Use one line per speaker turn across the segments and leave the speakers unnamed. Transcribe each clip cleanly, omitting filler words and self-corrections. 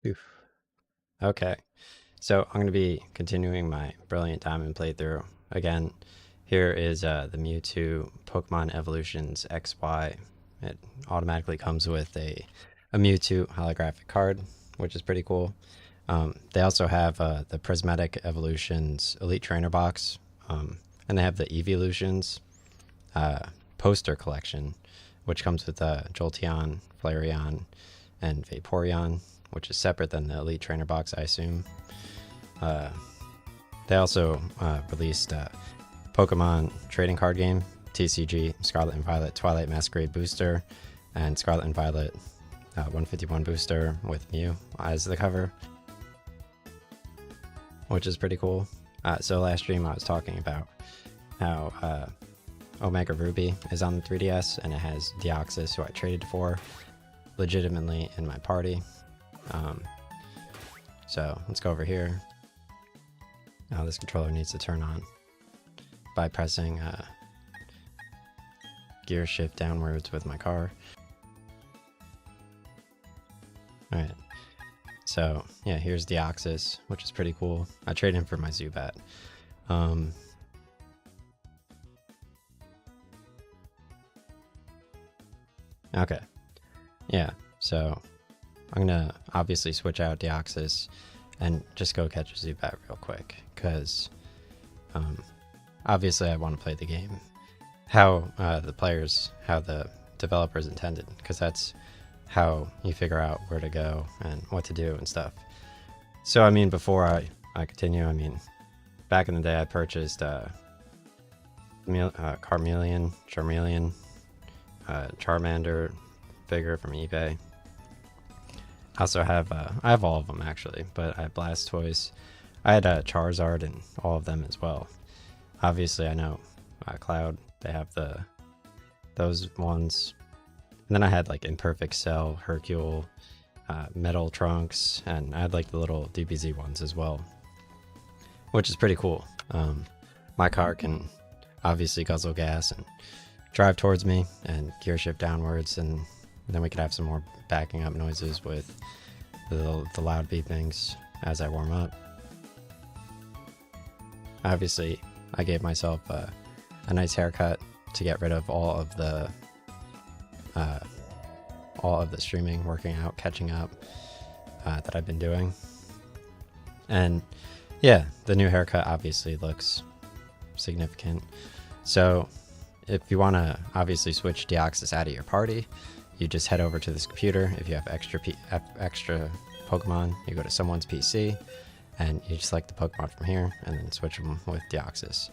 Oof. Okay, so I'm going to be continuing my Brilliant Diamond playthrough. Again, here is the Mewtwo Pokemon Evolutions XY. It automatically comes with a Mewtwo holographic card, which is pretty cool. They also have the Prismatic Evolutions Elite Trainer box, and they have the Evolutions uh, poster collection, which comes with Jolteon, Flareon, and Vaporeon, which is separate than the Elite Trainer box, I assume. Uh, they also released Pokemon trading card game, TCG, Scarlet and Violet Twilight Masquerade Booster, and Scarlet and Violet 151 Booster with Mew as the cover, which is pretty cool. So last stream I was talking about how Omega Ruby is on the 3DS, and it has Deoxys, who I traded for legitimately in my party. So let's go over here. Now this controller needs to turn on by pressing gear shift downwards with my car. Alright, so yeah, here's Deoxys, which is pretty cool. I traded him for my Zubat. Okay, yeah, so I'm gonna obviously switch out Deoxys and just go catch a Zubat real quick, because obviously I want to play the game how the developers intended, because that's how you figure out where to go and what to do and stuff. So I mean, before I continue, I mean, back in the day I purchased Charmeleon, Charmander, Vigor from eBay. I also have I have all of them actually, but I have Blastoise. I had Charizard and all of them as well. Obviously, I know Cloud. They have those ones. And then I had like Imperfect Cell, Hercule, Metal Trunks, and I had like the little DBZ ones as well, which is pretty cool. My car can obviously guzzle gas and drive towards me and gear shift downwards, and then we could have some more backing up noises with the loud beepings as I warm up. Obviously, I gave myself a nice haircut to get rid of all of the streaming, working out, catching up that I've been doing. And yeah, the new haircut obviously looks significant. So if you want to obviously switch Deoxys out of your party, you just head over to this computer. If you have extra Pokemon, you go to someone's PC and you select the Pokemon from here and then switch them with Deoxys.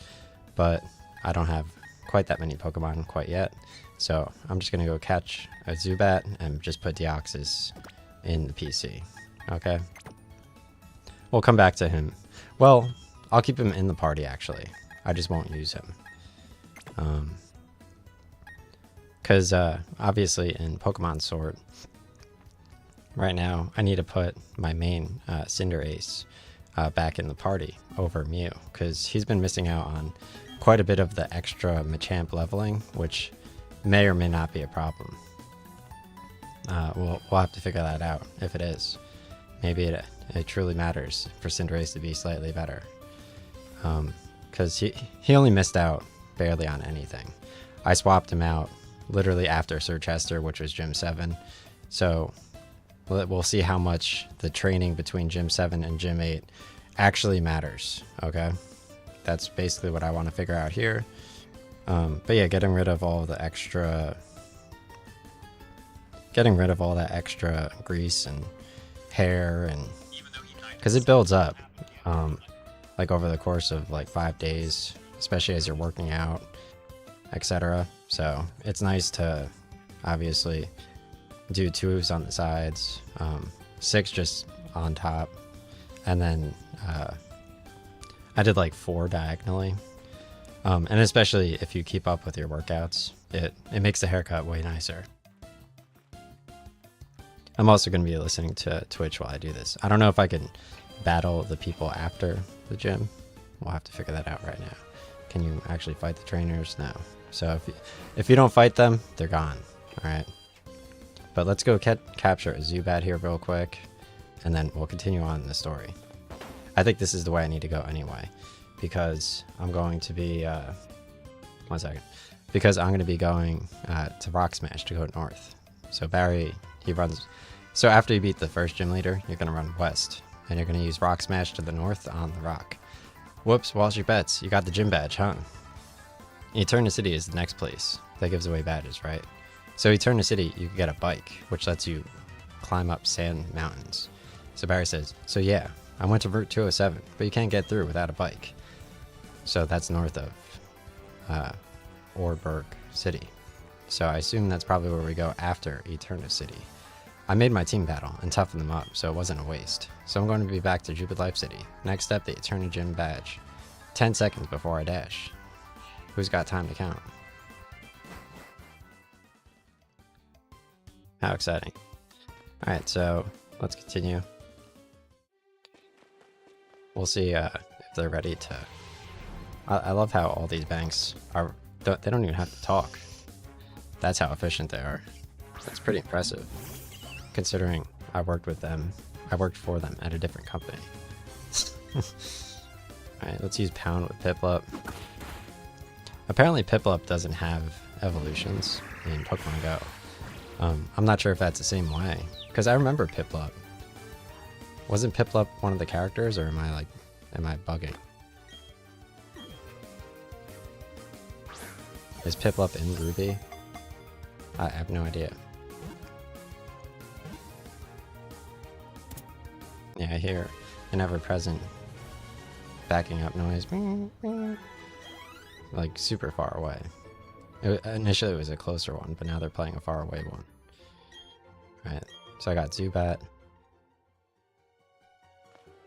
But I don't have quite that many Pokemon quite yet, so I'm just going to go catch a Zubat and just put Deoxys in the PC. Okay? We'll come back to him. Well, I'll keep him in the party actually. I just won't use him. Because obviously in Pokemon Sword, right now I need to put my main Cinderace back in the party over Mew, because he's been missing out on quite a bit of the extra Machamp leveling, which may or may not be a problem. We'll have to figure that out if it is. Maybe it truly matters for Cinderace to be slightly better. Because he only missed out barely on anything. I swapped him out literally after Sir Chester, which was Gym 7. So we'll see how much the training between Gym 7 and Gym 8 actually matters, okay? That's basically what I want to figure out here. But yeah, getting rid of all that extra grease and hair, and because it builds up like over the course of like 5 days, especially as you're working out, etc. So it's nice to obviously do 2s on the sides, 6 just on top, and then I did like 4 diagonally. And especially if you keep up with your workouts, it makes the haircut way nicer. I'm also going to be listening to Twitch while I do this. I don't know if I can battle the people after the gym. We'll have to figure that out right now. Can you actually fight the trainers? No. So if you don't fight them, they're gone. All right. But let's go capture a Zubat here real quick. and then we'll continue on in the story. I think this is the way I need to go anyway, because I'm going to be, 1 second, because I'm going to be going to Rock Smash to go north. So Barry, he runs, so after you beat the first gym leader, you're going to run west, and you're going to use Rock Smash to the north on the rock. Whoops, Walshy Bets, you got the gym badge, huh? Eterna City is the next place that gives away badges, right? So Eterna City, you can get a bike, which lets you climb up sand mountains. So Barry says, so yeah, I went to Route 207, but you can't get through without a bike. So that's north of Orberg City. So I assume that's probably where we go after Eterna City. I made my team battle and toughened them up, so it wasn't a waste. So I'm going to be back to Jubilee Life City. Next step, the Eterna Gym badge. 10 seconds before I dash. Who's got time to count? How exciting. Alright, so let's continue. We'll see if they're ready to... I love how all these banks are... They don't even have to talk. That's how efficient they are. That's pretty impressive, considering I worked with them. I worked for them at a different company. Alright, let's use Pound with Piplup. Apparently Piplup doesn't have evolutions in Pokemon Go. I'm not sure if that's the same way, because I remember Piplup. Wasn't Piplup one of the characters, or am I bugging? Is Piplup in Ruby? I have no idea. Yeah, I hear an ever-present backing up noise. Like super far away. Initially it was a closer one, but now they're playing a far away one. Right, so I got Zubat.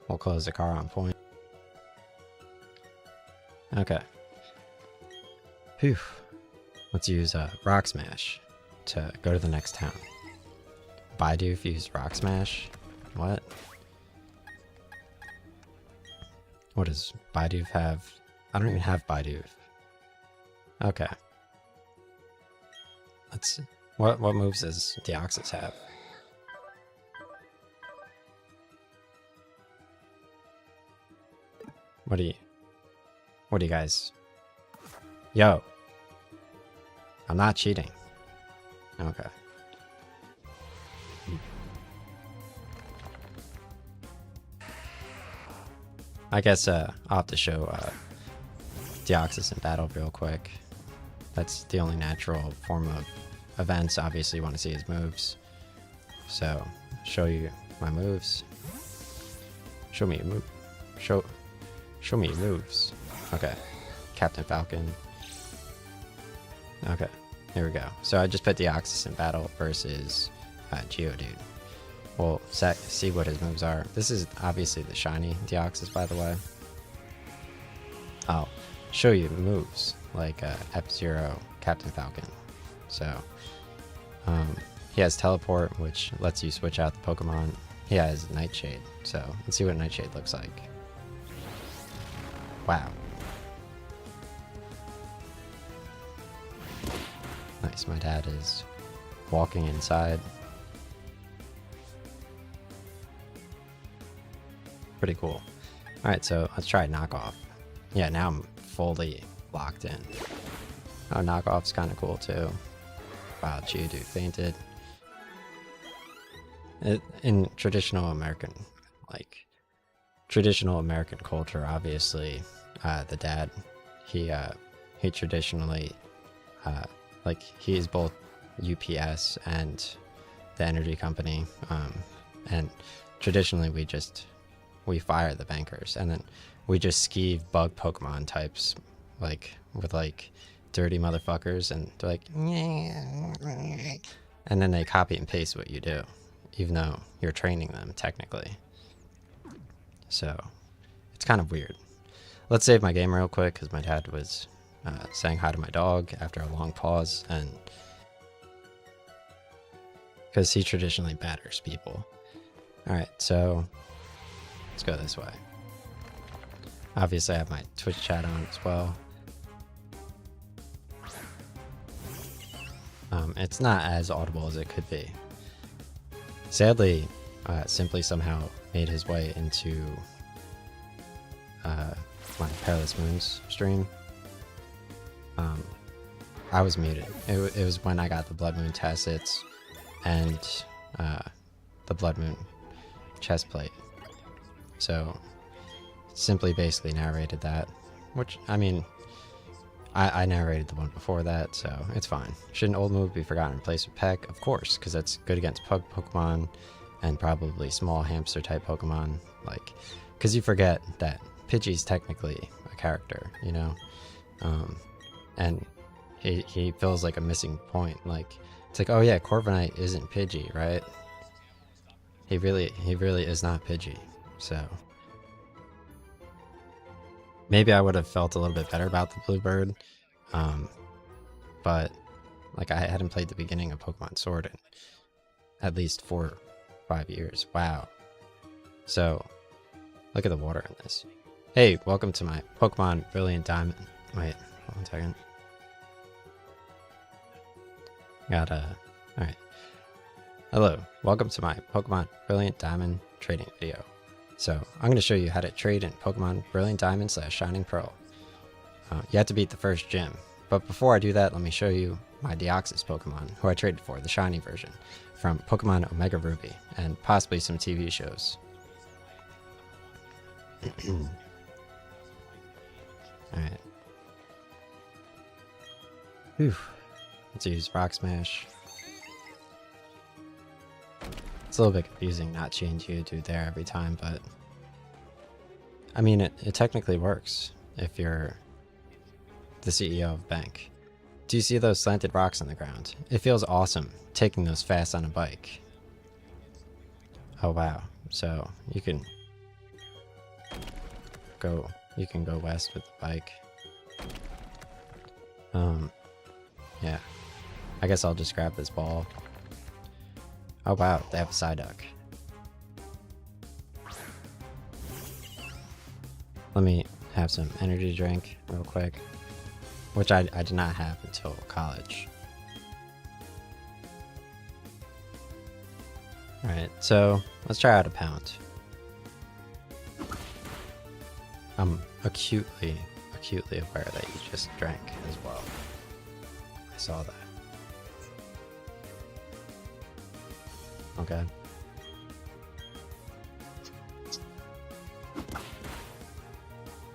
We'll close the car on point. Okay. Phew. Let's use Rock Smash to go to the next town. Bidoof used Rock Smash? What? What does Bidoof have? I don't even have Bidoof. Okay. Let's see. What moves does Deoxys have? What do you guys? Yo. I'm not cheating. Okay. I guess I'll have to show Deoxys in battle real quick. That's the only natural form of events. Obviously you want to see his moves. So, show you my moves. Show me your move. Show me your moves. Okay. Captain Falcon. Okay. Here we go. So I just put Deoxys in battle versus Geodude. We'll see what his moves are. This is obviously the shiny Deoxys, by the way. I'll show you moves like F-Zero, Captain Falcon. So he has Teleport, which lets you switch out the Pokemon. He has Nightshade, so let's see what Nightshade looks like. Wow. Nice, my dad is walking inside. Pretty cool. Alright, so let's try knockoff. Yeah, now I'm fully locked in. Oh, knockoff's kind of cool too. Wow, Geodude fainted. In traditional American culture, obviously, the dad, he traditionally, he is both UPS and the energy company, and traditionally we fire the bankers, and then we just skeeve bug Pokemon types, with dirty motherfuckers, and they're like, and then they copy and paste what you do, even though you're training them technically. So it's kind of weird. Let's save my game real quick because my dad was saying hi to my dog after a long pause, and because he traditionally batters people. Alright, so let's go this way. Obviously I have my Twitch chat on as well. It's not as audible as it could be. Sadly, simply somehow made his way into my Perilous Moons stream. I was muted. It was when I got the Blood Moon Tacits and the Blood Moon chest plate. So simply basically narrated that, which, I mean, I narrated the one before that, so it's fine. Should an old move be forgotten and replaced with Peck? Of course, because that's good against Pug Pokemon and probably small hamster type Pokemon. Like, because you forget that Pidgey's technically a character, you know? And he feels like a missing point. Like, it's like, oh yeah, Corviknight isn't Pidgey, right? He really is not Pidgey. So maybe I would have felt a little bit better about the Bluebird, but like I hadn't played the beginning of Pokemon Sword in at least 4 or 5 years. Wow. So look at the water in this. Hey, welcome to my Pokemon Brilliant Diamond. Wait, hold on a second. Alright. Hello, welcome to my Pokemon Brilliant Diamond trading video. So I'm going to show you how to trade in Pokemon Brilliant Diamond / Shining Pearl. You have to beat the first gym, but before I do that, let me show you my Deoxys Pokemon, who I traded for, the shiny version, from Pokemon Omega Ruby, and possibly some TV shows. Alright. Whew. Let's use Rock Smash. It's a little bit confusing not seeing Geodude there every time, but I mean, it technically works if you're the CEO of a bank. Do you see those slanted rocks on the ground? It feels awesome taking those fast on a bike. Oh wow, so you can go west with the bike. Yeah, I guess I'll just grab this ball. Oh wow, they have a Psyduck. Let me have some energy drink real quick, which I did not have until college. Alright, so let's try out a pound. I'm acutely aware that you just drank as well. I saw that. Okay.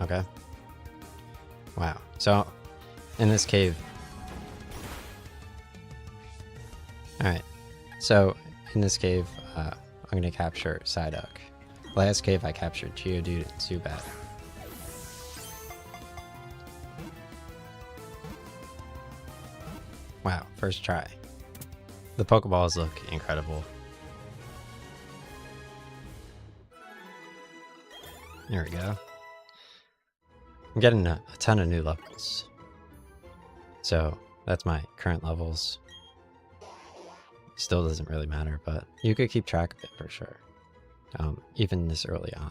Okay. Wow. So, in this cave... Alright. So, in this cave, I'm going to capture Psyduck. Last cave, I captured Geodude and Zubat. Wow. First try. The Pokeballs look incredible. There we go. I'm getting a ton of new levels. So that's my current levels. Still doesn't really matter, but you could keep track of it for sure. Even this early on.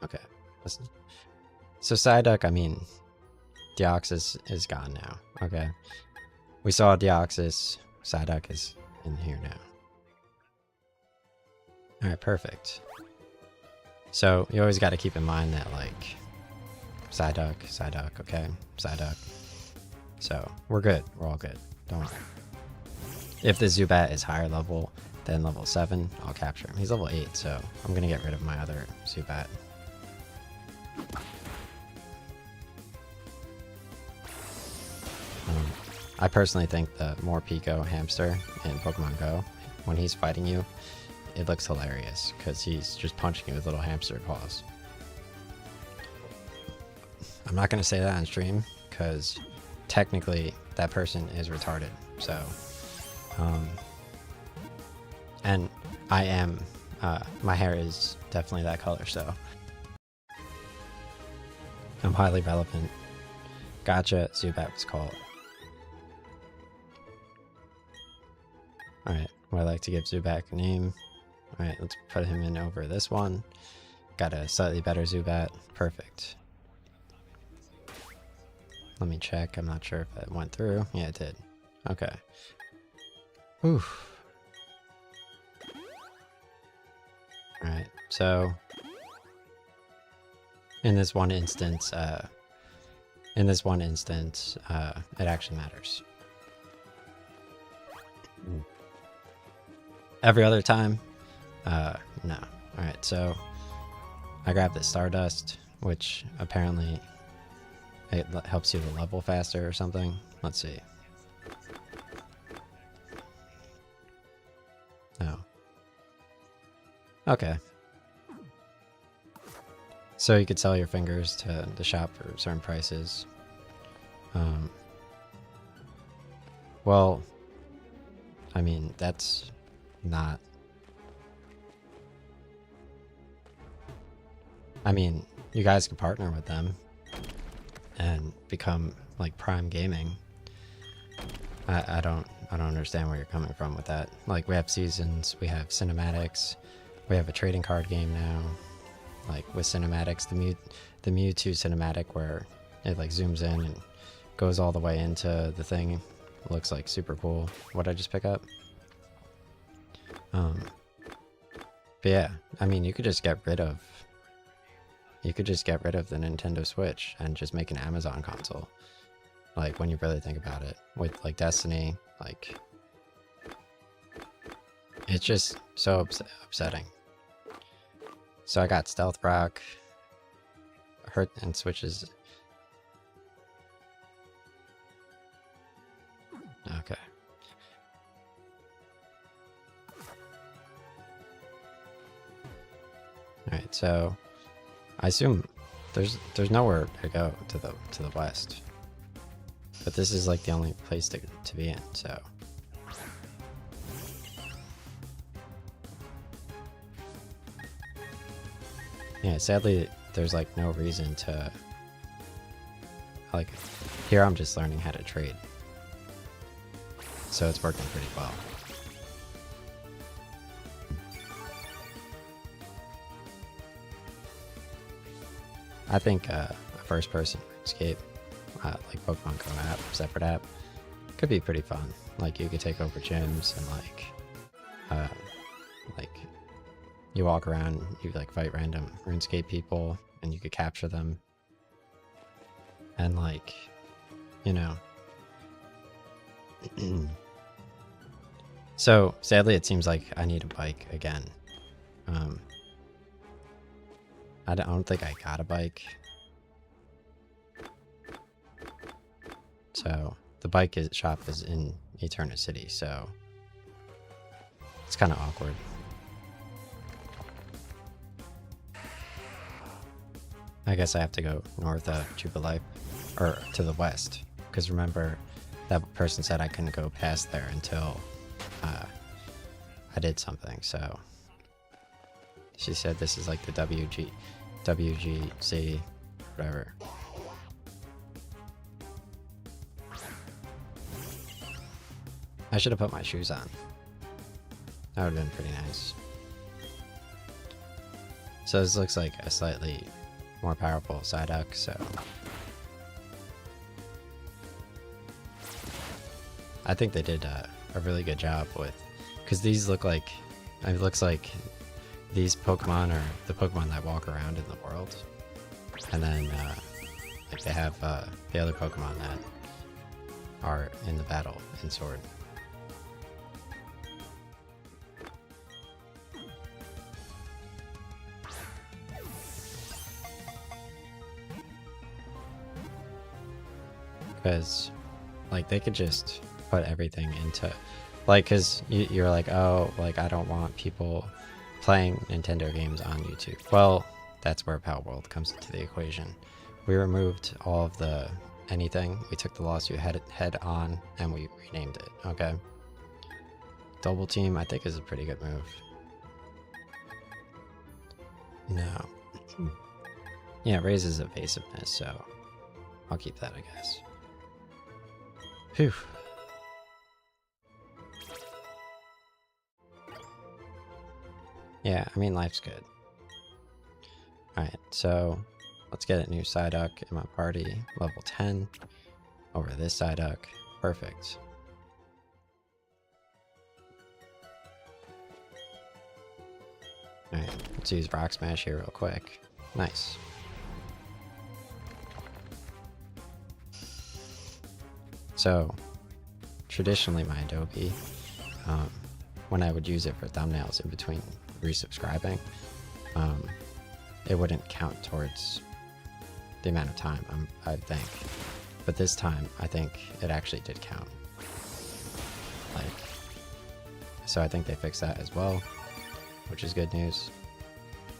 Okay. Listen. So Psyduck, I mean, Deoxys is gone now. Okay. We saw Deoxys. Psyduck is in here now. Alright, perfect. So, you always got to keep in mind that, like, Psyduck, okay? Psyduck. So, we're good. We're all good. Don't worry. If the Zubat is higher level than level 7, I'll capture him. He's level 8, so I'm going to get rid of my other Zubat. I personally think the Morpeko hamster in Pokemon Go, when he's fighting you, it looks hilarious because he's just punching you with little hamster paws. I'm not going to say that on stream because technically that person is retarded. So, and I am, my hair is definitely that color, so I'm highly relevant. Gotcha, Zubat was called. Alright, well, I like to give Zubat a name. Alright, let's put him in over this one. Got a slightly better Zubat. Perfect. Let me check. I'm not sure if it went through. Yeah, it did. Okay. Oof. Alright, so in this one instance, it actually matters. Every other time, no. Alright, so I grabbed the Stardust, which apparently it helps you to level faster or something. Let's see. Oh. Okay. So you could sell your fingers to the shop for certain prices. Well, I mean, that's not... I mean, you guys can partner with them and become like Prime Gaming. I don't understand where you're coming from with that. Like, we have seasons, we have cinematics, we have a trading card game now. Like with cinematics, the Mewtwo cinematic where it like zooms in and goes all the way into the thing. It looks like super cool. What'd I just pick up? But yeah, I mean, you could just get rid of the Nintendo Switch and just make an Amazon console. Like, when you really think about it, with like Destiny, like, it's just so upsetting. So I got Stealth Rock, Hurt, and switches. Okay. Alright, so I assume there's nowhere to go to the west. But this is like the only place to be in, so. Yeah, sadly, there's like no reason to, like, here I'm just learning how to trade. So it's working pretty well. I think a first-person escape, like Pokemon Go app, separate app, could be pretty fun. Like, you could take over gyms and like you walk around, you like fight random RuneScape people, and you could capture them. And like, you know. So sadly, it seems like I need a bike again. I don't think I got a bike. So the bike shop is in Eterna City, so it's kind of awkward. I guess I have to go north of Jubilife, or to the west, because remember that person said I couldn't go past there until I did something. So she said this is like the WGC, whatever. I should have put my shoes on. That would have been pretty nice. So this looks like a slightly more powerful Psyduck, so I think they did a really good job with, because these look like, it looks like these Pokemon are the Pokemon that walk around in the world, and then like they have the other Pokemon that are in the battle in Sword. Because like they could just put everything into, like, because you're like, oh, like I don't want people playing Nintendo games on YouTube. Well, that's where Palworld comes into the equation. We removed all of the anything. We took the lawsuit head on and we renamed it. Okay. Double Team, I think, is a pretty good move. No. Yeah, it raises evasiveness, so I'll keep that, I guess. Phew. Yeah, I mean, life's good. Alright, so let's get a new Psyduck in my party. Level 10. Over this Psyduck. Perfect. Alright, let's use Rock Smash here real quick. Nice. So, traditionally my Adobe, when I would use it for thumbnails in between resubscribing, it wouldn't count towards the amount of time, I think. But this time, I think it actually did count. Like, so I think they fixed that as well, which is good news.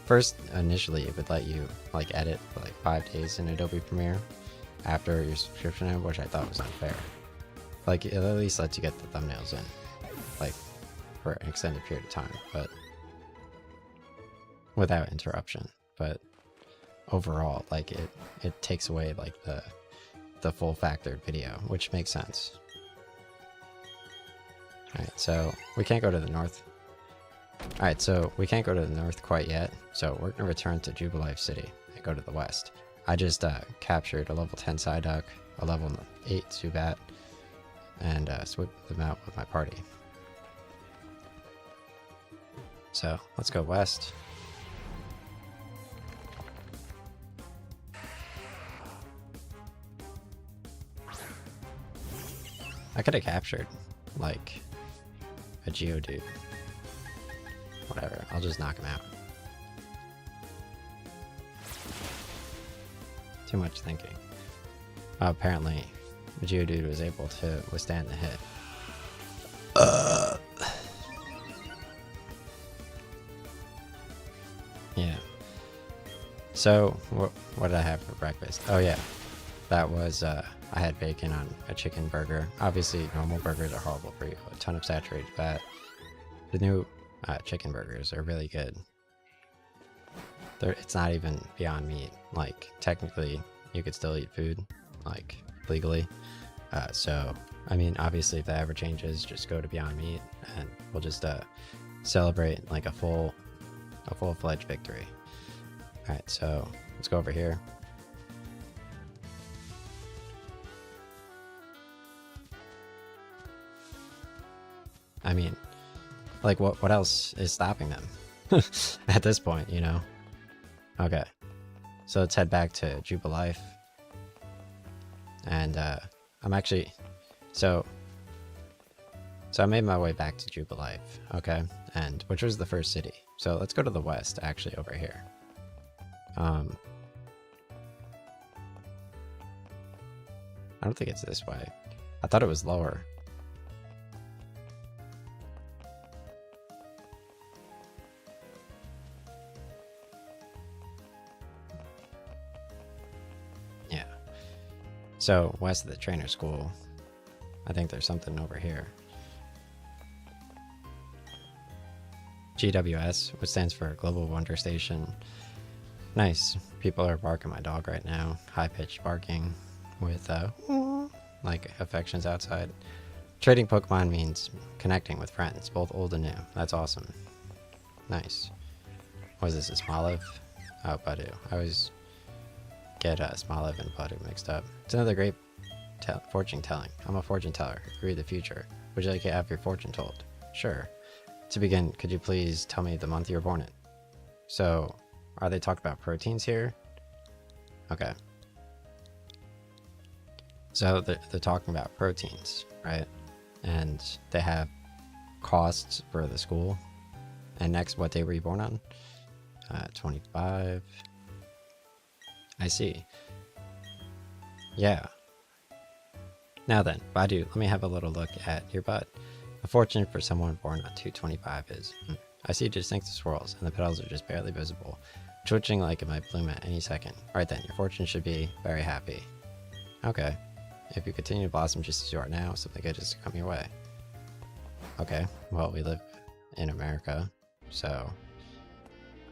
First, initially, it would let you like edit for like 5 days in Adobe Premiere after your subscription ended, which I thought was unfair. Like, it at least lets you get the thumbnails in, like, for an extended period of time, but without interruption. But overall, like, it takes away like the full factored video, which makes sense. Alright, so we can't go to the north. Alright, so we can't go to the north quite yet, so we're gonna return to Jubilife City and go to the west. I just captured a level 10 Psyduck, a level 8 Zubat, and swooped them out with my party. So let's go west. I could have captured like a Geodude. Whatever, I'll just knock him out. Too much thinking. Apparently, the Geodude was able to withstand the hit. Yeah. So, what did I have for breakfast? Oh yeah, that was, I had bacon on a chicken burger. Obviously, normal burgers are horrible for you. A ton of saturated fat. The new chicken burgers are really good. It's not even Beyond Meat. Like, technically, you could still eat food, like, legally. So, I mean, obviously, if that ever changes, just go to Beyond Meat, and we'll just celebrate, like, a full-fledged victory. Alright, so, let's go over here. I mean, like, what else is stopping them? At this point, you know? Okay. So let's head back to Jubilife. And, I'm actually... So I made my way back to Jubilife, okay? And, which was the first city. So let's go to the west, actually, over here. I don't think it's this way. I thought it was lower. Yeah. So, west of the trainer school, I think there's something over here. GWS, which stands for Global Wonder Station. Nice. People are barking my dog right now. High-pitched barking with, like, affections outside. Trading Pokemon means connecting with friends, both old and new. That's awesome. Nice. Was this a Smoliv? Oh, Budu. I always get Smoliv and Budu mixed up. It's another great fortune telling. I'm a fortune teller. I read the future. Would you like to have your fortune told? Sure. To begin, could you please tell me the month you were born in? So, are they talking about proteins here? Okay. So they're talking about proteins, right? And they have costs for the school. And next, what day were you born on? 25. I see. Yeah. Now then, Badu, let me have a little look at your butt. A fortune for someone born on 225 is... I see distinctive swirls, and the petals are just barely visible, twitching like it might bloom at any second. Alright then, your fortune should be very happy. Okay. If you continue to blossom just as you are now, something good is to come your way. Okay, well, we live in America, so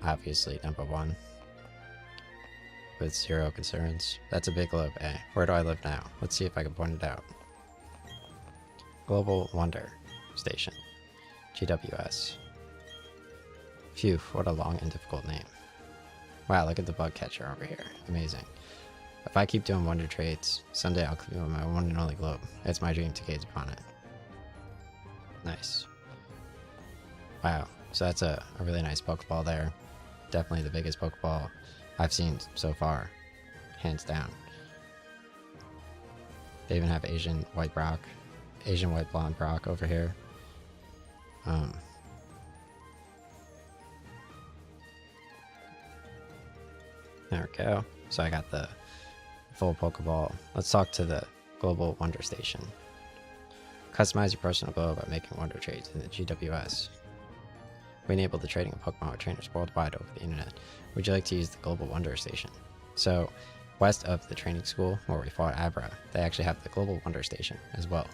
obviously number one. With 0 concerns. That's a big globe, eh? Where do I live now? Let's see if I can point it out. Global Wonder Station. GWS. Phew, what a long and difficult name. Wow, look at the bug catcher over here. Amazing. If I keep doing wonder trades, someday I'll claim my one and only globe. It's my dream to gaze upon it. Nice. Wow, So that's a really nice Pokeball there. Definitely the biggest Pokeball I've seen so far, hands down. They even have Asian White Blonde Brock over here. There we go. So I got the full Pokeball. Let's talk to the Global Wonder Station. Customize your personal globe by making Wonder trades in the GWS. We enable the trading of Pokemon with trainers worldwide over the internet. Would you like to use the Global Wonder Station? So, west of the training school where we fought Abra, they actually have the Global Wonder Station as well.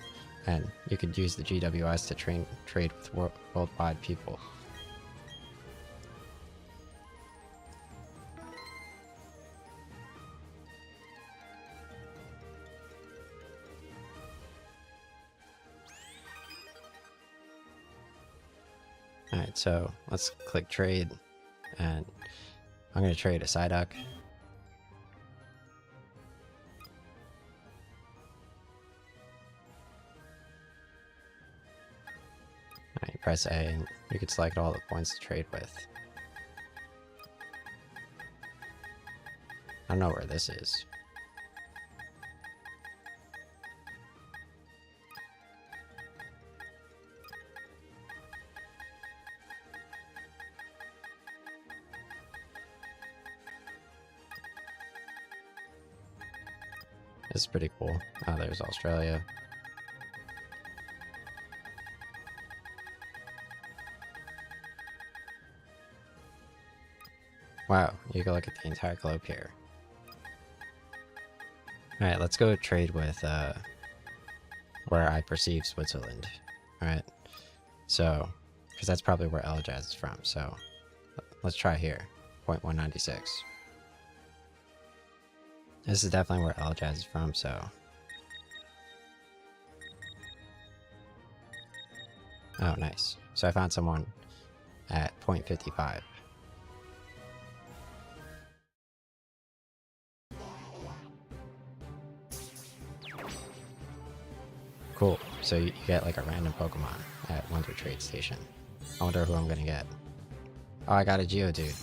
And you could use the GWS to trade with worldwide people. Alright, so let's click trade, and I'm going to trade a Psyduck. Alright, press A and you can select all the points to trade with. I don't know where this is. This is pretty cool. Oh, there's Australia. Wow, you can look at the entire globe here. Alright, let's go trade with where I perceive Switzerland. Alright, so, because that's probably where Elajaz is from, so let's try here. 0.196. This is definitely where Elajaz is from, so. Oh, nice. So I found someone at 0.55. Cool. So you get like a random Pokemon at Wonder Trade Station. I wonder who I'm gonna get. Oh, I got a Geodude.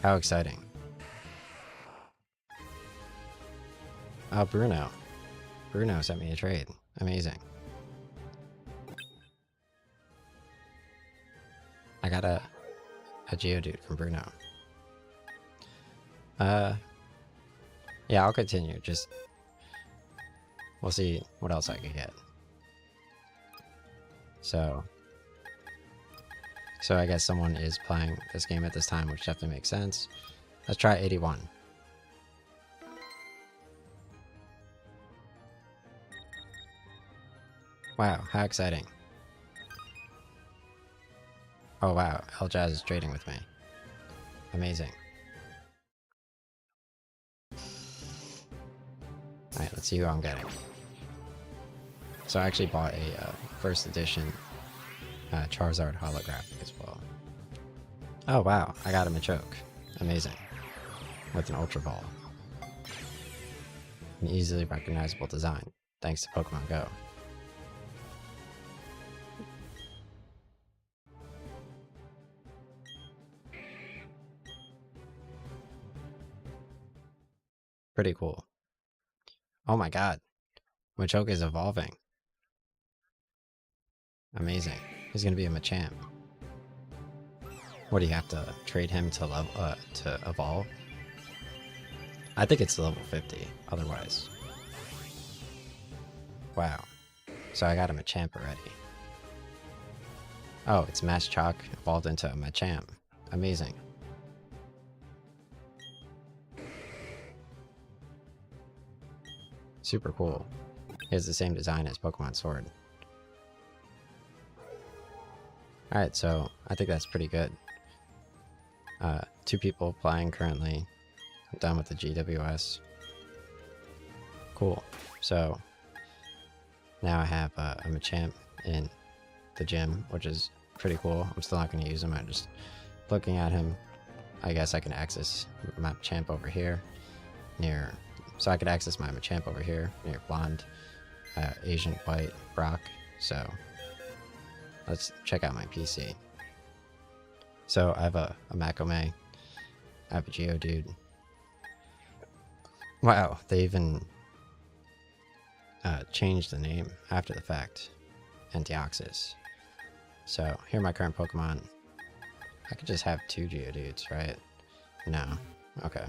How exciting. Oh, Bruno. Bruno sent me a trade. Amazing. I got a Geodude from Bruno. Yeah, I'll continue. Just we'll see what else I can get. So I guess someone is playing this game at this time, which definitely makes sense. Let's try 81. Wow, how exciting. Oh wow, Elajaz is trading with me. Amazing. Alright, let's see who I'm getting. So I actually bought a first edition Charizard holographic as well. Oh wow, I got a Machoke. Amazing. With an Ultra Ball. An easily recognizable design, thanks to Pokemon Go. Pretty cool. Oh my god. Machoke is evolving. Amazing. He's gonna be a Machamp. What do you have to trade him to evolve? I think it's level 50, otherwise. Wow. So I got a Machamp already. Oh, it's Maschalk evolved into a Machamp. Amazing. Super cool. He has the same design as Pokemon Sword. Alright, so I think that's pretty good. 2 people playing currently. I'm done with the GWS. Cool. So now I have a Machamp in the gym, which is pretty cool. I'm still not going to use him. I'm just looking at him. I guess I can access my Machamp over here near. So I could access my Machamp over here near Blonde, Asian White Brock. So let's check out my PC. So I have a Macome. I have a Geodude. Wow, they even changed the name after the fact. Deoxys. So here are my current Pokemon. I could just have 2 Geodudes, right? No. Okay.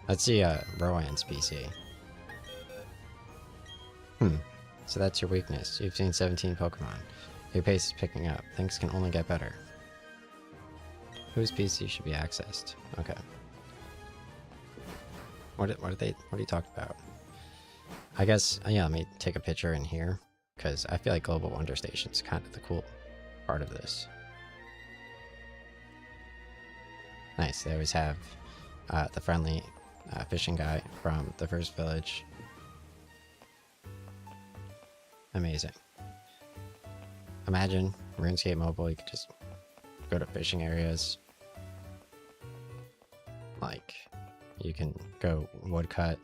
Let's see Rowan's PC. So that's your weakness. You've seen 17 Pokemon. Your pace is picking up. Things can only get better. Whose PC should be accessed? Okay. What are you talking about? I guess, yeah, let me take a picture in here, because I feel like Global Wonder Station is kind of the cool part of this. Nice, they always have the friendly fishing guy from the first village. Amazing. Imagine RuneScape Mobile, you could just go to fishing areas. Like, you can go woodcut.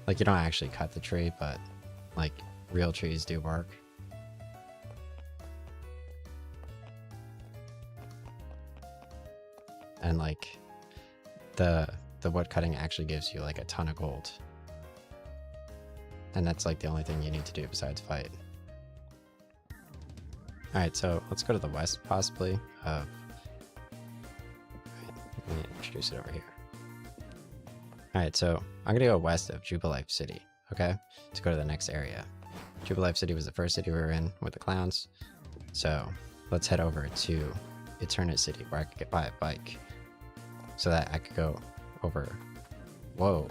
Like, you don't actually cut the tree, but like real trees do work. And like the wood cutting actually gives you like a ton of gold. And that's like the only thing you need to do besides fight. Alright, so let's go to the west possibly of... Let me introduce it over here. Alright, so I'm gonna go west of Jubilife City, okay? To go to the next area. Jubilife City was the first city we were in with the clowns. So let's head over to Eterna City where I could buy a bike. So that I could go over... Whoa,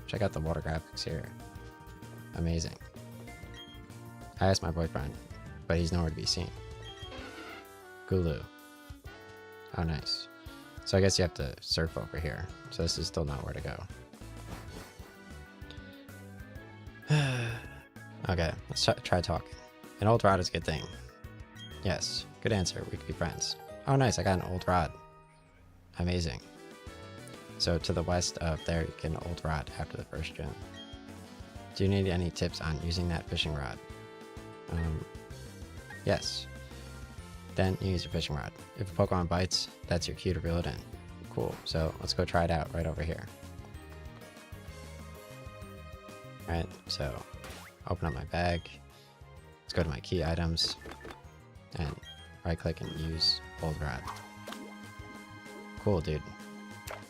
check out the water graphics here. Amazing. I asked my boyfriend, but he's nowhere to be seen. Gulu. Oh, nice. So I guess you have to surf over here. So this is still not where to go. Okay, let's try talking. An old rod is a good thing. Yes, good answer. We could be friends. Oh, nice. I got an old rod. Amazing. So to the west of there, you get an old rod after the first gym. Do you need any tips on using that fishing rod? Yes. Then you use your fishing rod. If a Pokemon bites, that's your cue to reel it in. Cool, so let's go try it out right over here. Alright, so open up my bag. Let's go to my key items. And right click and use old rod. Cool, dude.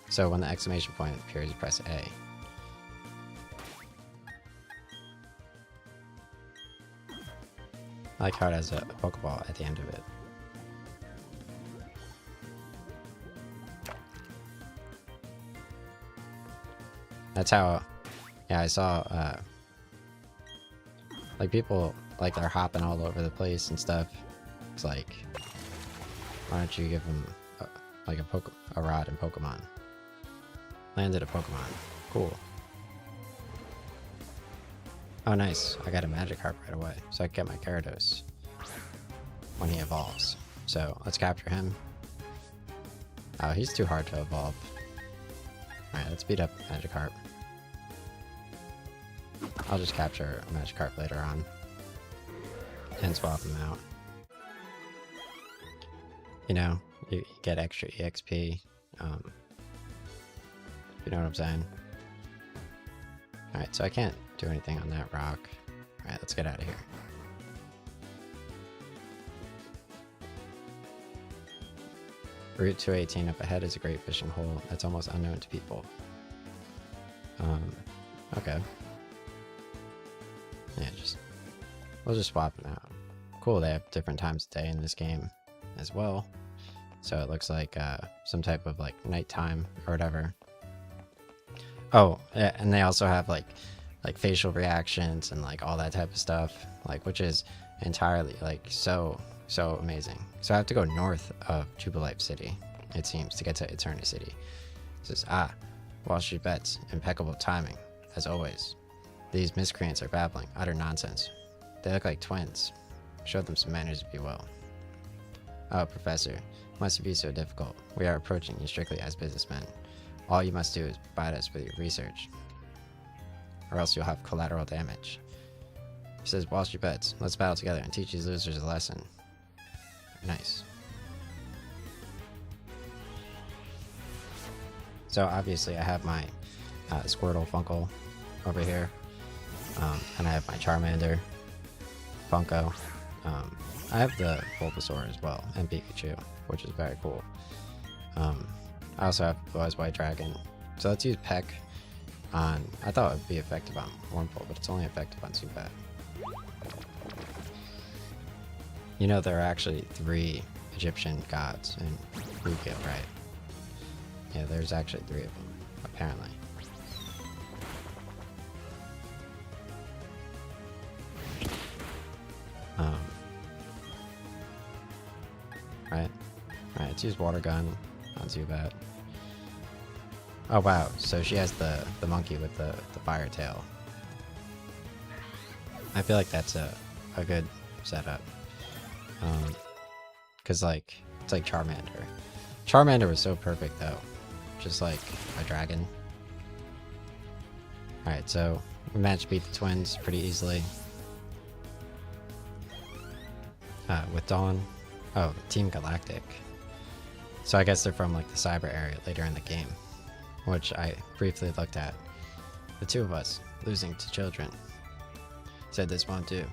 So when the exclamation point appears, you press A. I like how it has a Pokeball at the end of it. That's how, yeah, I saw, like people, like they're hopping all over the place and stuff. It's like, why don't you give them like a rod in Pokemon? Landed a Pokemon. Cool. Oh, nice. I got a Magikarp right away, so I can get my Gyarados when he evolves. So let's capture him. Oh, he's too hard to evolve. Alright, let's beat up Magikarp. I'll just capture Magikarp later on and swap him out. You know, you get extra EXP. You know what I'm saying? Alright, so I can't do anything on that rock. Alright, let's get out of here. Route 218 up ahead is a great fishing hole that's almost unknown to people. Okay. Yeah, we'll just swap them out. Cool, they have different times of day in this game as well. So it looks like some type of like nighttime or whatever. Oh, yeah, and they also have like facial reactions and like all that type of stuff, like, which is entirely like so amazing. So I have to go north of Jubilife City, it seems, to get to Eterna City. It says, Wall Street bets, impeccable timing, as always. These miscreants are babbling utter nonsense. They look like twins. Show them some manners if you will. Oh, Professor, must it be so difficult? We are approaching you strictly as businessmen. All you must do is provide us with your research. or else you'll have collateral damage. He says, "Wash your bets. Let's battle together and teach these losers a lesson." Nice. So obviously I have my Squirtle Funko over here, and I have my Charmander Funko. I have the Bulbasaur as well, and Pikachu, which is very cool. I also have Blue Eyes White Dragon. So let's use Peck on... I thought it would be effective on Wurmple, but it's only effective on Zubat. You know there are actually 3 Egyptian gods in Yu-Gi-Oh, right? Yeah, there's actually 3 of them, apparently. Right. Alright, let's use Water Gun on Zubat. Oh wow, so she has the monkey with the fire tail. I feel like that's a good setup. Cause like, it's like Charmander. Charmander was so perfect though. Just like a dragon. Alright, so we managed to beat the twins pretty easily. With Dawn. Oh, Team Galactic. So I guess they're from like the cyber area later in the game, which I briefly looked at. The 2 of us, losing to children. Said this won't do.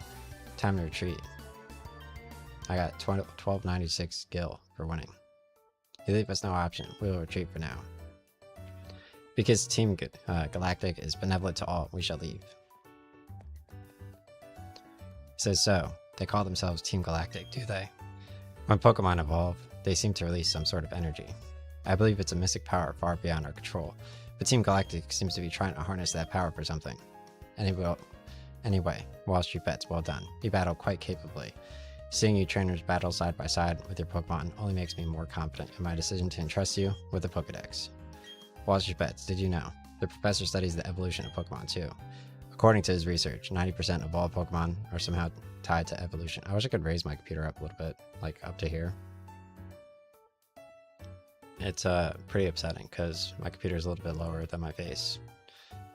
Time to retreat. I got 1296 gil for winning. You leave us no option. We will retreat for now. Because Team Galactic is benevolent to all, we shall leave. Says so. They call themselves Team Galactic, do they? When Pokemon evolve, they seem to release some sort of energy. I believe it's a mystic power far beyond our control, but Team Galactic seems to be trying to harness that power for something. Anyway, Wall Street bets, well done. You battle quite capably. Seeing you trainers battle side by side with your Pokemon only makes me more confident in my decision to entrust you with the Pokedex. Wall Street bets, did you know? The professor studies the evolution of Pokemon too. According to his research, 90% of all Pokemon are somehow tied to evolution. I wish I could raise my computer up a little bit, like up to here. It's pretty upsetting because my computer is a little bit lower than my face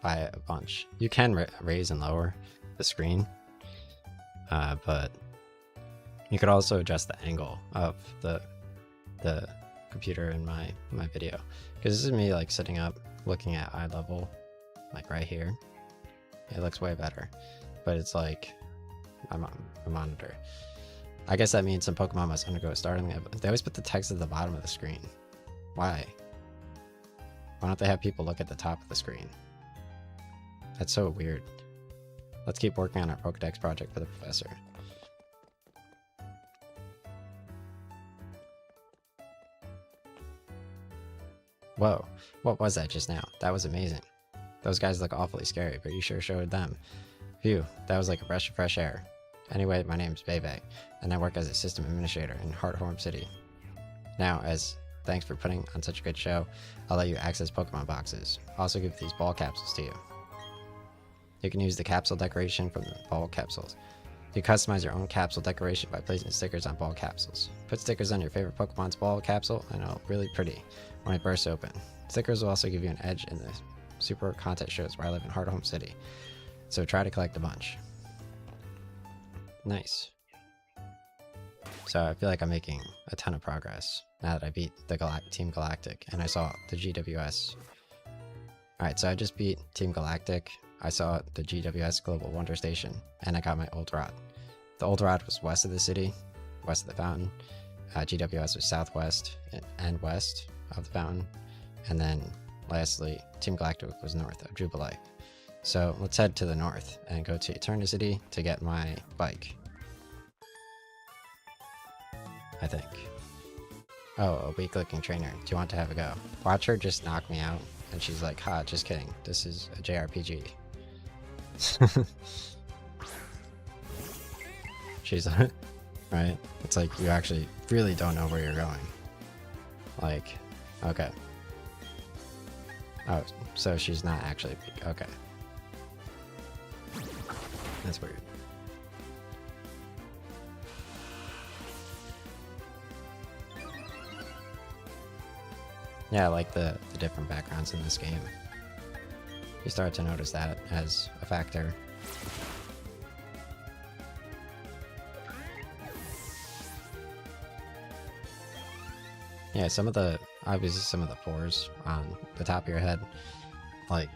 by a bunch. You can raise and lower the screen, but you could also adjust the angle of the computer in my video, because this is me like sitting up looking at eye level, like right here. It looks way better, but it's like I'm on a monitor. I guess that means some Pokemon must undergo startling. They always put the text at the bottom of the screen. Why? Why don't they have people look at the top of the screen? That's so weird. Let's keep working on our Pokedex project for the professor. Whoa, what was that just now? That was amazing. Those guys look awfully scary, but you sure showed them. Phew, that was like a breath of fresh air. Anyway, my name's Bebe, and I work as a system administrator in Hearthorn City. Now, as thanks for putting on such a good show, I'll let you access Pokemon boxes. I'll also give these ball capsules to you. You can use the capsule decoration from the ball capsules. You customize your own capsule decoration by placing stickers on ball capsules. Put stickers on your favorite Pokemon's ball capsule, and it'll look really pretty when it bursts open. Stickers will also give you an edge in the super contest shows where I live in Hearthorn City, so try to collect a bunch. Nice. So I feel like I'm making a ton of progress now that I beat the Team Galactic and I saw the GWS. Alright, so I just beat Team Galactic. I saw the GWS Global Wonder Station, and I got my Old Rod. The Old Rod was west of the city, west of the fountain. GWS was southwest and west of the fountain. And then lastly, Team Galactic was north of Jubilife. So let's head to the north and go to Eternicity to get my bike. I think. Oh, a weak-looking trainer. Do you want to have a go? Watch her just knock me out, and she's like, ha, just kidding. This is a JRPG. She's like, right? It's like you actually really don't know where you're going. Like, okay. Oh, so she's not actually weak. Okay. That's weird. Yeah, I like the different backgrounds in this game. you start to notice that as a factor. Yeah, obviously some of the pores on the top of your head, like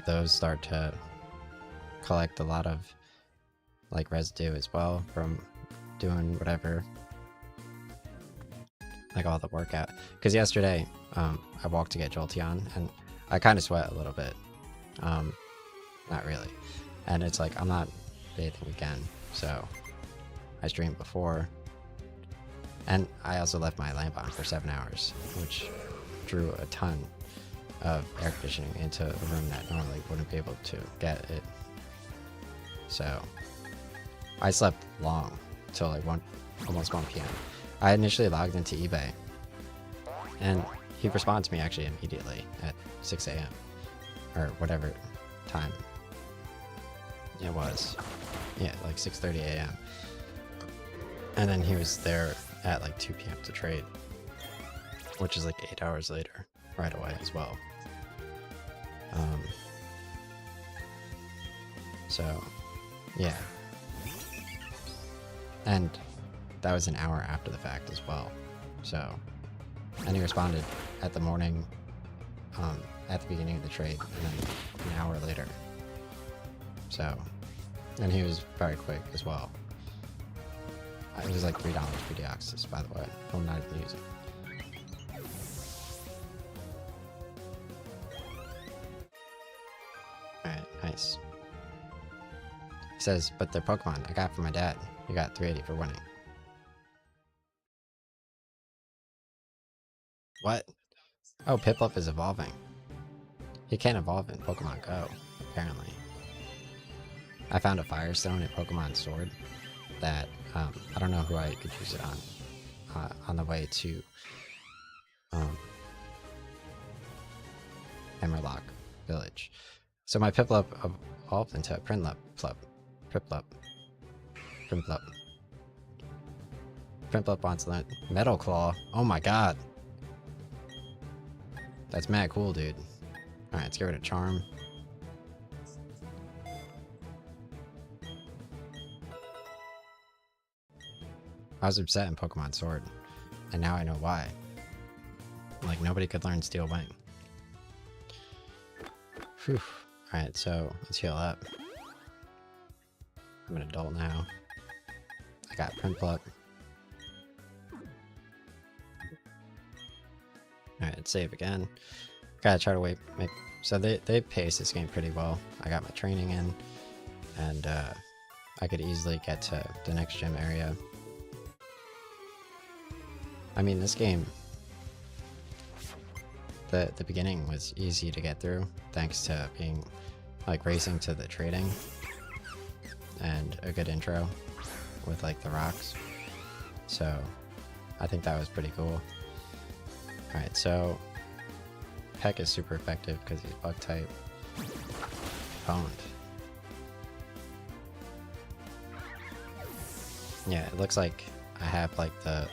those start to collect a lot of like residue as well from doing whatever, like all the workout. Because yesterday, I walked to get Jolteon and I kind of sweat a little bit. Not really. And it's like, I'm not bathing again, so I streamed before. And I also left my lamp on for 7 hours, which drew a ton of air conditioning into a room that normally wouldn't be able to get it. So I slept long, till like almost 1 p.m. I initially logged into eBay, and he responds to me actually immediately at 6 a.m. or whatever time it was. Yeah, like 6:30 a.m. And then he was there at like 2 p.m. to trade, which is like 8 hours later, right away as well. So, yeah. And that was an hour after the fact as well. So, and he responded at the morning, at the beginning of the trade, and then an hour later. So, and he was very quick as well. It was like $3 for Deoxys, by the way. I'm not even using. Alright, nice. He says, but they're Pokemon I got from my dad. You got 380 for winning. What? Oh, Piplup is evolving. He can't evolve in Pokemon Go, apparently. I found a Firestone in Pokemon Sword that, I don't know who I could use it on the way to, Hammerlock Village. So my Piplup evolved into a Prinplup. Prinplup wants to learn Metal Claw. Oh my god. That's mad cool, dude. Alright, let's get rid of Charm. I was upset in Pokemon Sword, and now I know why. Like, nobody could learn Steel Wing. Whew. Alright, so let's heal up. I'm an adult now. I got Prinplup. Alright, let's save again. Gotta try to make... So they pace this game pretty well. I got my training in, and I could easily get to the next gym area. I mean, this game, the beginning was easy to get through, thanks to being, like, racing to the trading, and a good intro with, like, the rocks. So, I think that was pretty cool. Alright, so, Peck is super effective because he's bug type. Pwned. Yeah, it looks like I have, like, the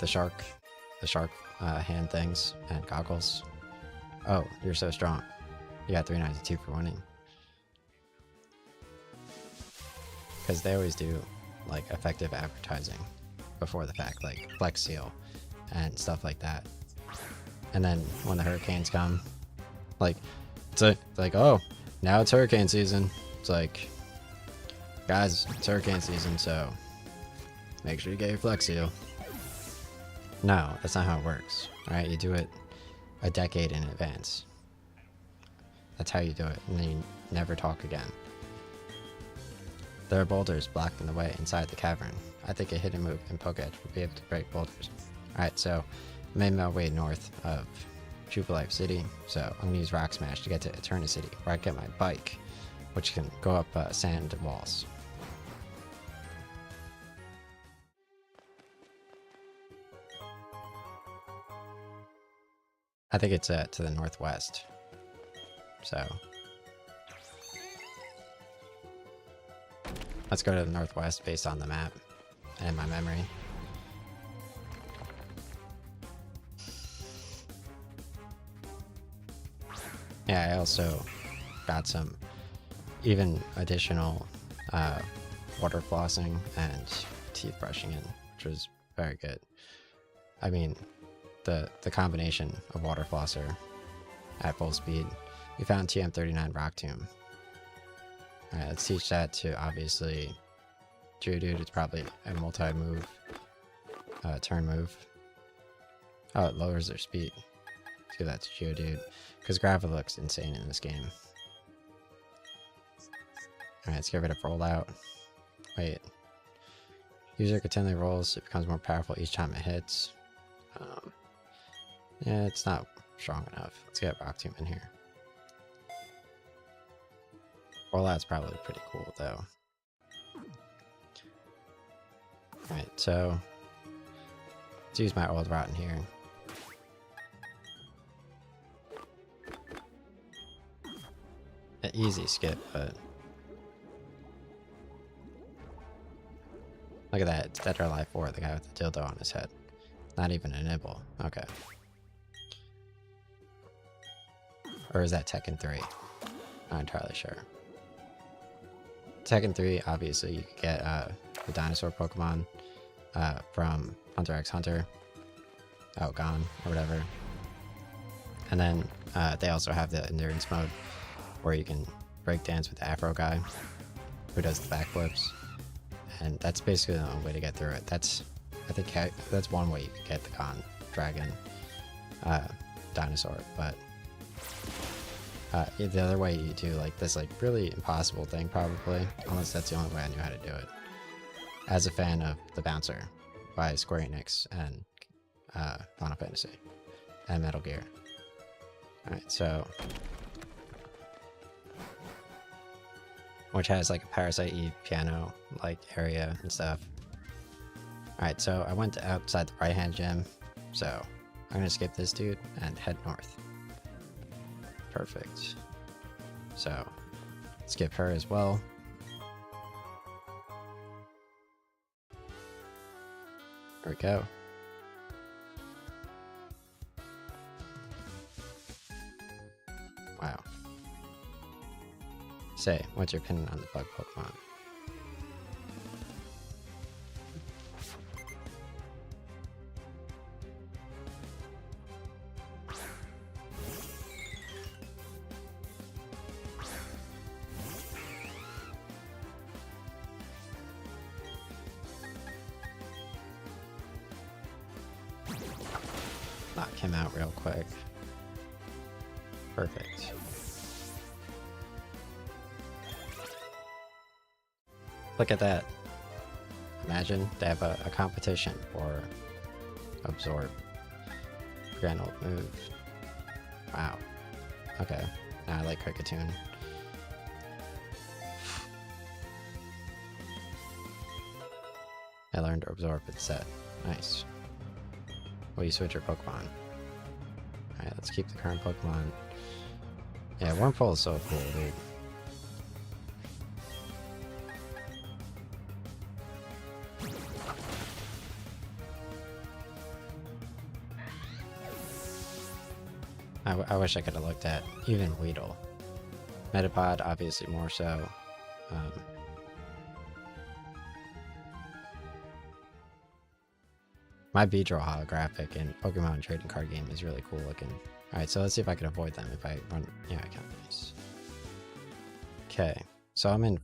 shark hand things and goggles. Oh, you're so strong. You got 392 for winning. Because they always do like effective advertising before the fact, like Flex Seal and stuff like that. And then when the hurricanes come, like it's like, oh, now it's hurricane season. It's like, guys, it's hurricane season, so make sure you get your Flex Seal. No, that's not how it works. Alright, you do it a decade in advance. That's how you do it, and then you never talk again. There are boulders blocking the way inside the cavern. I think a hidden move in Pokédex would be able to break boulders. Alright, so I made my way north of Jubilife City, so I'm gonna use Rock Smash to get to Eterna City, where I get my bike, which can go up sand walls. I think it's to the northwest. So let's go to the northwest based on the map and my memory. Yeah, I also got some even additional water flossing and teeth brushing in, which was very good. I mean, the combination of water flosser at full speed. We found TM39 Rock Tomb. Alright, let's teach that to, obviously, Geodude. It's probably a multi-move, turn move. Oh, it lowers their speed. Let's give that to Geodude, because Gravel looks insane in this game. Alright, let's get rid of Rollout. Wait. User continually rolls, it becomes more powerful each time it hits. Yeah, it's not strong enough. Let's get Rock Tomb in here. Rollout's probably pretty cool, though. Alright, so let's use my old route in here. An easy skip, but look at that. It's Dead or Alive 4, the guy with the dildo on his head. Not even a nibble. Okay. Or is that Tekken 3? Not entirely sure. Tekken 3, obviously, you could get the dinosaur Pokemon from Hunter x Hunter. Oh, Gone, or whatever. And then they also have the endurance mode, where you can break dance with the Afro guy, who does the backflips. And that's basically the only way to get through it. I think that's one way you could get the Gone Dragon dinosaur, but the other way you do like this like really impossible thing probably, unless that's the only way I knew how to do it. As a fan of The Bouncer by Square Enix and Final Fantasy and Metal Gear. Alright, so which has like a Parasite-y piano like area and stuff. Alright, so I went outside the right hand gym, so I'm gonna skip this dude and head north. Perfect. So skip her as well. There we go. Wow. Say, what's your opinion on the bug Pokemon? Knock him out real quick. Perfect. Look at that. Imagine they have a competition for Absorb. Grand old move. Wow. Okay. Now I like Kricketune. I learned to Absorb its set. Nice. Will you switch your Pokemon? Alright, let's keep the current Pokemon. Yeah, Wurmple is so cool, dude. I wish I could have looked at even Weedle. Metapod, obviously more so. My Beedrill holographic in Pokemon trading card game is really cool looking. Alright, so let's see if I can avoid them if I run. Yeah, I can. Nice. Okay, so I'm in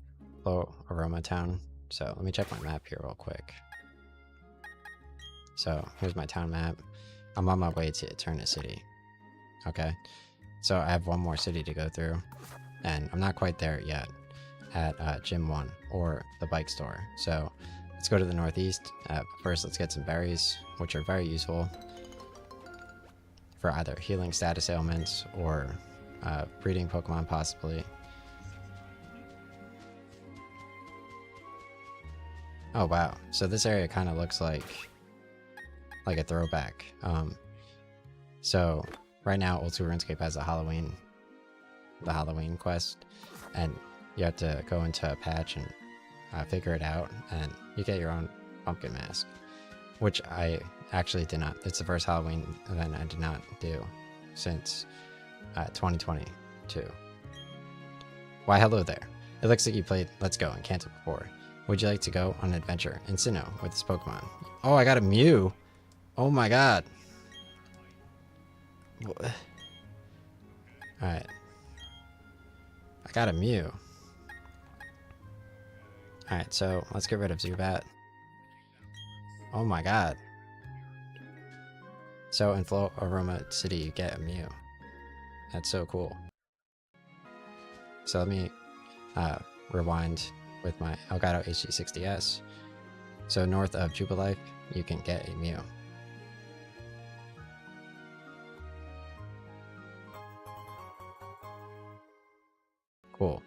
Low Aroma Town. So let me check my map here real quick. So here's my town map. I'm on my way to Eterna City. Okay, so I have one more city to go through, and I'm not quite there yet at Gym 1 or the bike store. So let's go to the northeast. First, let's get some berries, which are very useful for either healing status ailments or breeding Pokemon possibly. Oh wow, so this area kind of looks like a throwback. So right now, Old School RuneScape has the Halloween quest, and you have to go into a patch and figure it out, and you get your own pumpkin mask, which I actually did not. It's the first Halloween event I did not do since 2022. Why, hello there. It looks like you played Let's Go in Kanto before. Would you like to go on an adventure in Sinnoh with this Pokemon? Oh, I got a Mew! Oh my god! Alright. I got a Mew. Alright, so let's get rid of Zubat. Oh my god. So in Floaroma City, you get a Mew. That's so cool. So let me rewind with my Elgato HD60S. So north of Jubilife, you can get a Mew. Cool.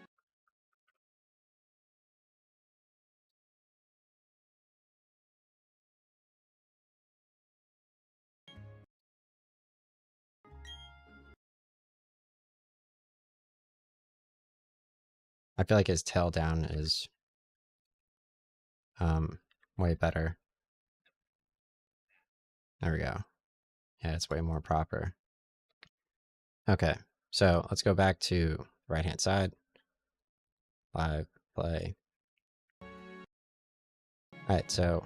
I feel like his tail down is way better. There we go. Yeah, it's way more proper. Okay, so let's go back to right hand side. Live play. Alright, so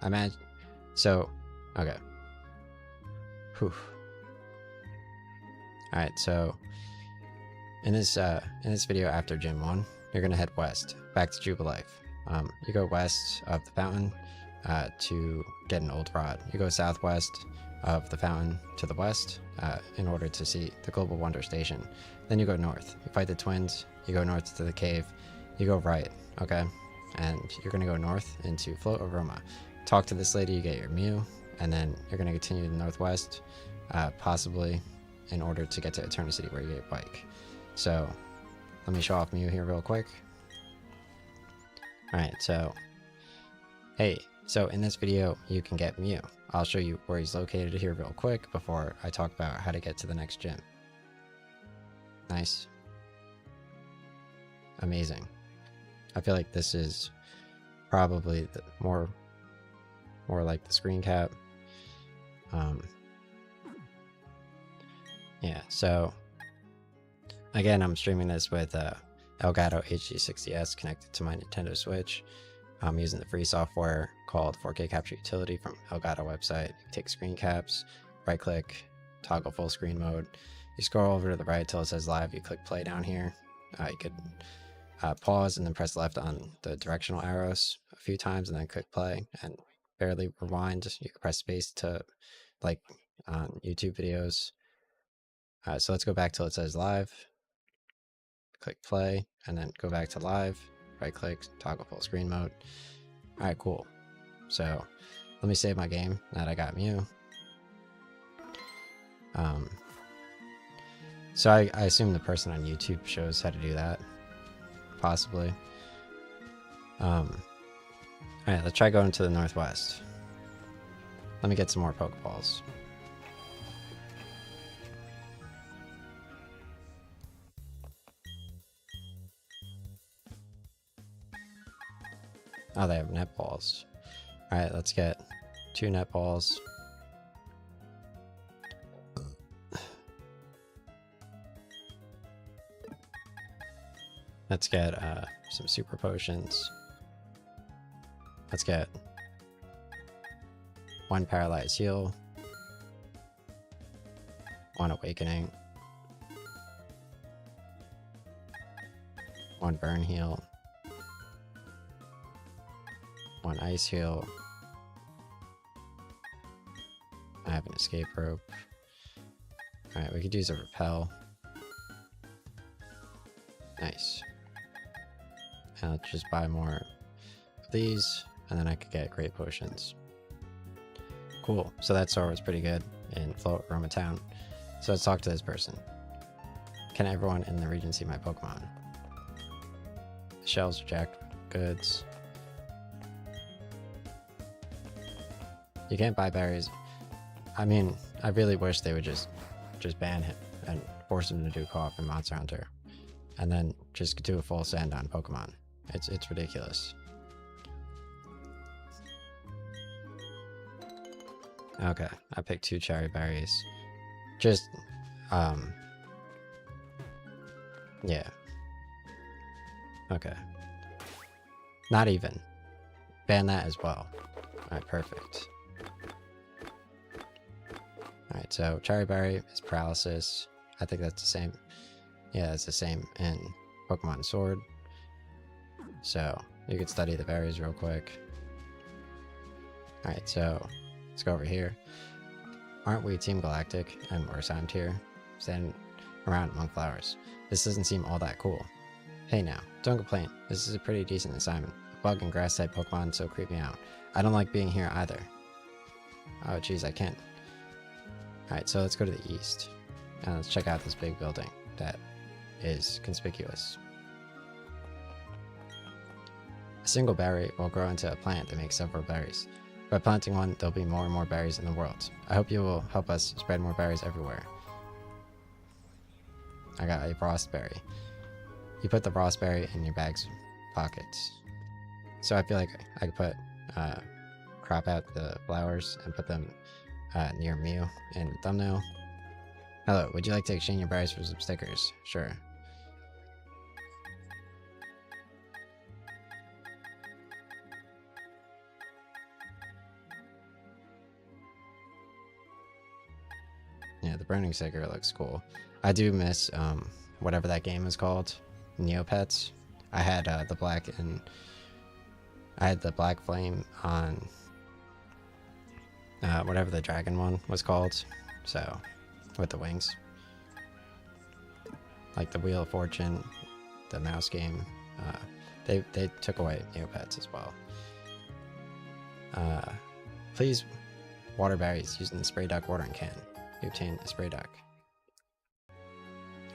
imagine okay. Whew. Alright, so in this video after Gym 1, you're gonna head west, back to Jubilife. You go west of the fountain to get an old rod. You go southwest of the fountain to the west in order to see the Global Wonder Station. Then you go north. You fight the twins. You go north to the cave. You go right, okay? And you're gonna go north into Floaroma. Talk to this lady, you get your Mew, and then you're gonna continue to the northwest, possibly in order to get to Eterna City where you get a bike. So let me show off Mew here real quick. Alright, so hey, so in this video you can get Mew. I'll show you where he's located here real quick before I talk about how to get to the next gym. Nice. Amazing. I feel like this is probably the more like the screen cap. Yeah, so again, I'm streaming this with Elgato HD60S connected to my Nintendo Switch. I'm using the free software called 4K Capture Utility from Elgato website. You take screen caps, right click, toggle full screen mode. You scroll over to the right till it says live, you click play down here. You could pause and then press left on the directional arrows a few times and then click play and barely rewind. You can press space to like on YouTube videos. So let's go back till it says live. Click play and then go back to live. Right click, toggle full screen mode. Alright, cool. So let me save my game that I got Mew. So I assume the person on YouTube shows how to do that. Possibly. Alright, let's try going to the northwest. Let me get some more Pokeballs. Oh, they have netballs. Alright, let's get 2 netballs. Let's get some super potions. Let's get 1 paralyzed heal, 1 awakening, 1 burn heal, 1 ice heal. I have an escape rope. Alright, we could use a repel. Nice. And let's just buy more of these, and then I could get great potions. Cool. So that store was pretty good in Floaroma Town. So let's talk to this person. Can everyone in the region see my Pokemon? The shelves are jacked with goods. You can't buy berries. I mean, I really wish they would just ban him and force him to do co-op in Monster Hunter. And then just do a full send on Pokemon. It's ridiculous. Okay, I picked 2 cherry berries. Just Yeah. Okay. Not even. Ban that as well. Alright, perfect. Alright, so Cherry Berry is paralysis. I think that's the same. Yeah, it's the same in Pokemon Sword. So you could study the berries real quick. Alright, so let's go over here. Aren't we Team Galactic and we're assigned here? Standing around among flowers. This doesn't seem all that cool. Hey now, don't complain. This is a pretty decent assignment. Bug and grass type Pokemon so creep me out. I don't like being here either. Oh jeez, I can't. Alright, so let's go to the east. And let's check out this big building that is conspicuous. A single berry will grow into a plant that makes several berries. By planting one, there'll be more and more berries in the world. I hope you will help us spread more berries everywhere. I got a Frostberry. You put the Frostberry in your bag's pockets. So I feel like I could put, crop out the flowers and put them near Mew in the thumbnail. Hello, would you like to exchange your berries for some stickers? Sure. Yeah, the burning sticker looks cool. I do miss whatever that game is called, Neopets. I had the black and I had the black flame on whatever the dragon one was called. So with the wings, like the Wheel of Fortune, the mouse game, they took away Neopets as well. Please water berries using the spray duck watering can. You obtain a spray duck.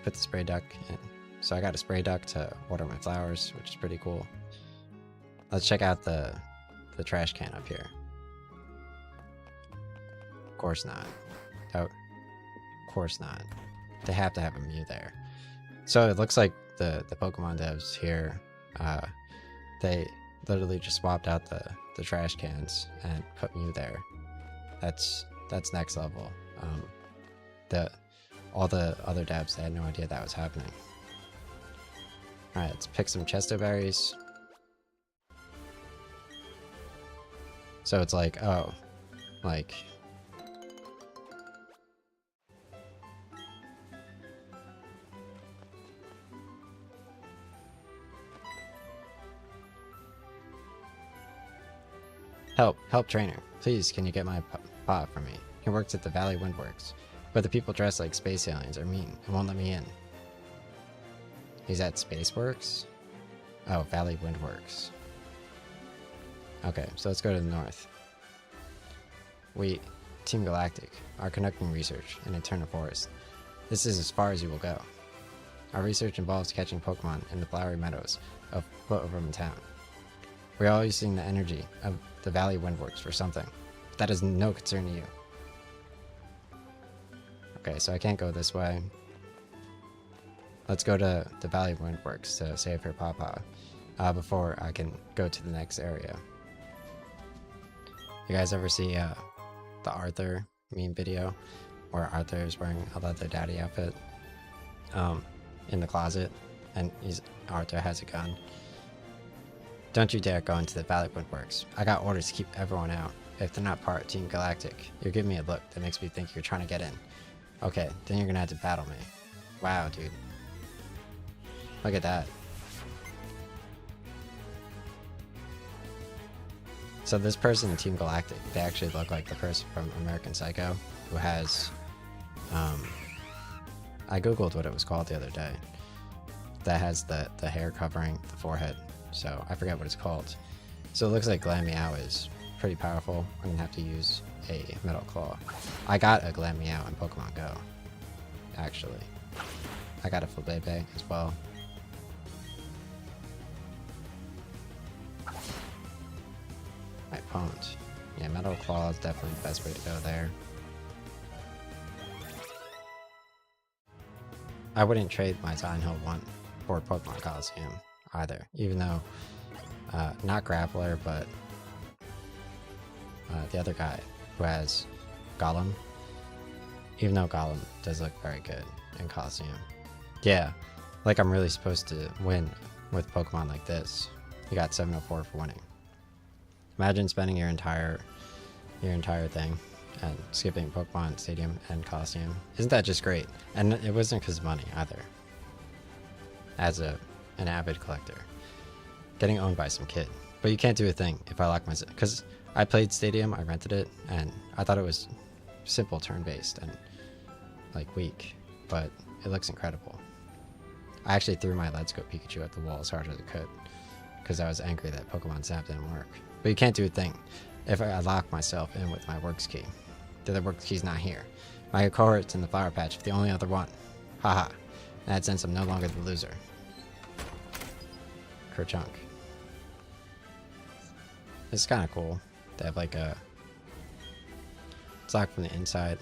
Put the spray duck in. So I got a spray duck to water my flowers, which is pretty cool. Let's check out the trash can up here. Of course not. Oh, of course not. They have to have a Mew there. So it looks like the Pokemon devs here, they literally just swapped out the trash cans and put Mew there. That's next level. All the other devs, they had no idea that was happening. Alright, let's pick some Chesto berries. So it's like, oh, like... Help trainer. Please, can you get my pot for me? He works at the Valley Windworks. But the people dressed like space aliens are mean and won't let me in. He's at Spaceworks? Oh, Valley Windworks. Okay, so let's go to the north. We, Team Galactic, are conducting research in Eterna Forest. This is as far as you will go. Our research involves catching Pokemon in the flowery meadows of Floatoverman Town. We are all using the energy of the Valley Windworks for something. But that is no concern to you. Okay, so I can't go this way. Let's go to the Valley Windworks to save her Pawpaw before I can go to the next area. You guys ever see the Arthur meme video where Arthur is wearing a leather daddy outfit in the closet and Arthur has a gun? Don't you dare go into the Valley Windworks. I got orders to keep everyone out. If they're not part of Team Galactic, you're giving me a look that makes me think you're trying to get in. Okay, then you're gonna have to battle me. Wow, dude. Look at that. So this person in Team Galactic, they actually look like the person from American Psycho who has, I googled what it was called the other day. That has the hair covering the forehead. So I forget what it's called. So it looks like Glameow is pretty powerful. I'm gonna have to use a Metal Claw. I got a Glameow in Pokemon Go, actually. I got a Flabebe as well. My Pwned. Yeah, Metal Claw is definitely the best way to go there. I wouldn't trade my Zion Hill 1 for Pokemon Coliseum either, even though, not Grappler, but the other guy who has Golem, even though Golem does look very good in Coliseum. Yeah, Like I'm really supposed to win with Pokemon like this. You got 704 for winning. Imagine spending your entire thing and skipping Pokemon Stadium and Coliseum. Isn't that just great? And it wasn't because of money either. As an avid collector, getting owned by some kid. But you can't do a thing if I lock myself, because I played Stadium, I rented it, and I thought it was simple turn-based and like weak, but it looks incredible. I actually threw my Let's Go Pikachu at the wall as hard as I could because I was angry that Pokemon Snap didn't work. But you can't do a thing if I lock myself in with my works key. The other works key's not here. My cohort's in the Flower Patch, the only other one. Haha. And that since I'm no longer the loser. Kerchunk. It's kind of cool. They have like a... It's locked from the inside.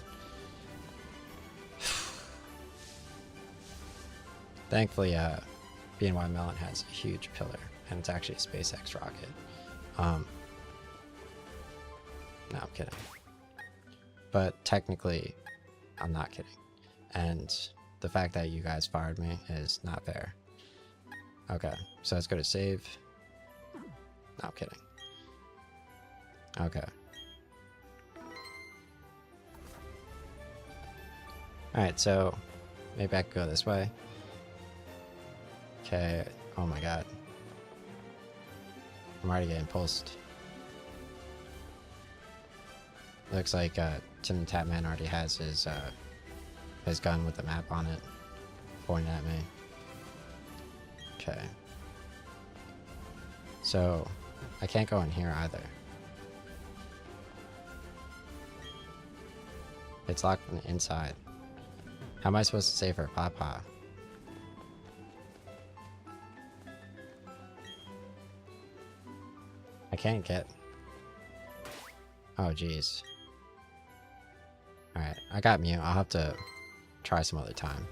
Thankfully, BNY Mellon has a huge pillar, and it's actually a SpaceX rocket. No, I'm kidding. But technically, I'm not kidding. And the fact that you guys fired me is not fair. Okay, so let's go to save. No, I'm kidding. Okay. Alright, so maybe I could go this way. Okay, oh my god. I'm already getting pulsed. Looks like Tim the Tatman already has his gun with the map on it pointing at me. Okay. So, I can't go in here either. It's locked from the inside. How am I supposed to save her Papa? I can't get... Oh, jeez. Alright, I got Mew. I'll have to try some other time.